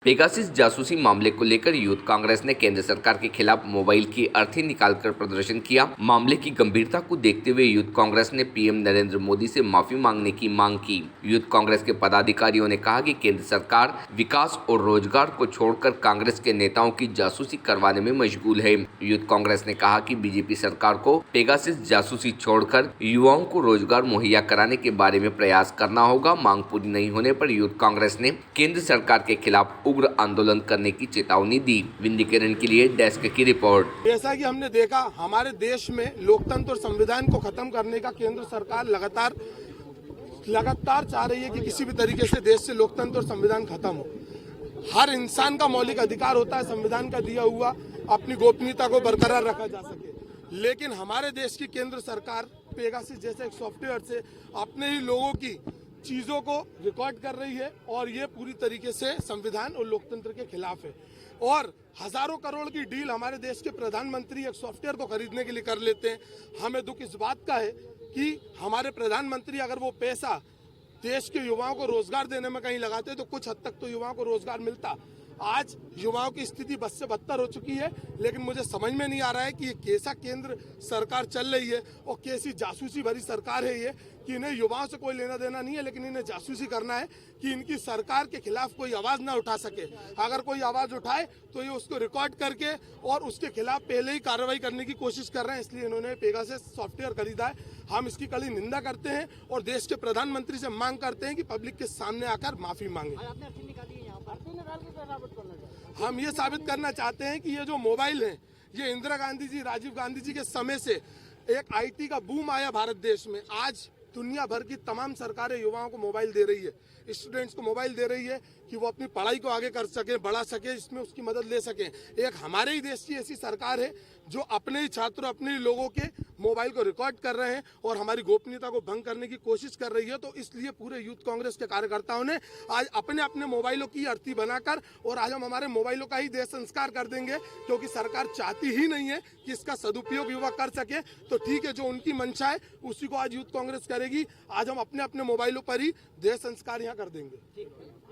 Pegasus जासूसी मामले को लेकर यूथ कांग्रेस ने केंद्र सरकार के खिलाफ मोबाइल की अर्थी निकालकर प्रदर्शन किया। मामले की गंभीरता को देखते हुए यूथ कांग्रेस ने पीएम नरेंद्र मोदी से माफी मांगने की मांग की। यूथ कांग्रेस के पदाधिकारियों ने कहा कि केंद्र सरकार विकास और रोजगार को छोड़कर कांग्रेस के नेताओं की जासूसी करवाने में मशगूल है। यूथ कांग्रेस ने कहा कि बीजेपी सरकार को पेगासिस जासूसी छोड़कर युवाओं को रोजगार मुहैया कराने के बारे में प्रयास करना होगा। मांग पूरी नहीं होने पर यूथ कांग्रेस ने केंद्र सरकार के खिलाफ उग्र आंदोलन करने की चेतावनी दी। विंदीकरण के लिए डेस्क की रिपोर्ट। जैसा कि हमने देखा, हमारे देश में लोकतंत्र और संविधान को खत्म करने का केंद्र सरकार लगातार चाह रही है कि किसी भी तरीके से देश से लोकतंत्र और संविधान खत्म हो। हर इंसान का मौलिक अधिकार होता है संविधान का दिया हुआ अपनी गोपनीयता को बरकरार रखा जा सके, लेकिन हमारे देश की केंद्र सरकार पेगासिस जैसे एक सॉफ्टवेयर से अपने ही लोगों की चीजों को रिकॉर्ड कर रही है और ये पूरी तरीके से संविधान और लोकतंत्र के खिलाफ है। और हजारों करोड़ की डील हमारे देश के प्रधानमंत्री एक सॉफ्टवेयर को खरीदने के लिए कर लेते हैं। हमें दुख इस बात का है कि हमारे प्रधानमंत्री अगर वो पैसा देश के युवाओं को रोजगार देने में कहीं लगाते तो कुछ हद तक तो युवाओं को रोजगार मिलता। आज युवाओं की स्थिति बद से बदतर हो चुकी है, लेकिन मुझे समझ में नहीं आ रहा है कि ये कैसा केंद्र सरकार चल रही है और कैसी जासूसी भरी सरकार है ये कि इन्हें युवाओं से कोई लेना देना नहीं है, लेकिन इन्हें जासूसी करना है कि इनकी सरकार के खिलाफ कोई आवाज ना उठा सके। अगर कोई आवाज उठाए तो ये उसको रिकॉर्ड करके और उसके खिलाफ पहले ही कार्रवाई करने की कोशिश कर रहे हैं। इसलिए इन्होंने पेगासिस सॉफ्टवेयर खरीदा है। हम इसकी कड़ी निंदा करते हैं और देश के प्रधानमंत्री से मांग करते हैं कि पब्लिक के सामने आकर माफी मांगे। हम ये साबित करना चाहते हैं कि ये जो मोबाइल है ये इंदिरा गांधी जी, राजीव गांधी जी के समय से एक आईटी का बूम आया भारत देश में। आज दुनिया भर की तमाम सरकारें युवाओं को मोबाइल दे रही है, स्टूडेंट्स को मोबाइल दे रही है कि वो अपनी पढ़ाई को आगे कर सके, बढ़ा सके, इसमें उसकी मदद ले सके। एक हमारे ही देश की ऐसी सरकार है जो अपने ही छात्रों, अपने ही लोगों के मोबाइल को रिकॉर्ड कर रहे हैं और हमारी गोपनीयता को भंग करने की कोशिश कर रही है। तो इसलिए पूरे यूथ कांग्रेस के कार्यकर्ताओं ने आज अपने अपने मोबाइलों की अर्थी बनाकर और आज हम हमारे मोबाइलों का ही देह संस्कार कर देंगे, क्योंकि सरकार चाहती ही नहीं है कि इसका सदुपयोग युवा कर सके। तो ठीक है, जो उनकी मंशा है उसी को आज यूथ कांग्रेस करेगी। आज हम अपने अपने मोबाइलों पर ही देह संस्कार यहाँ कर देंगे।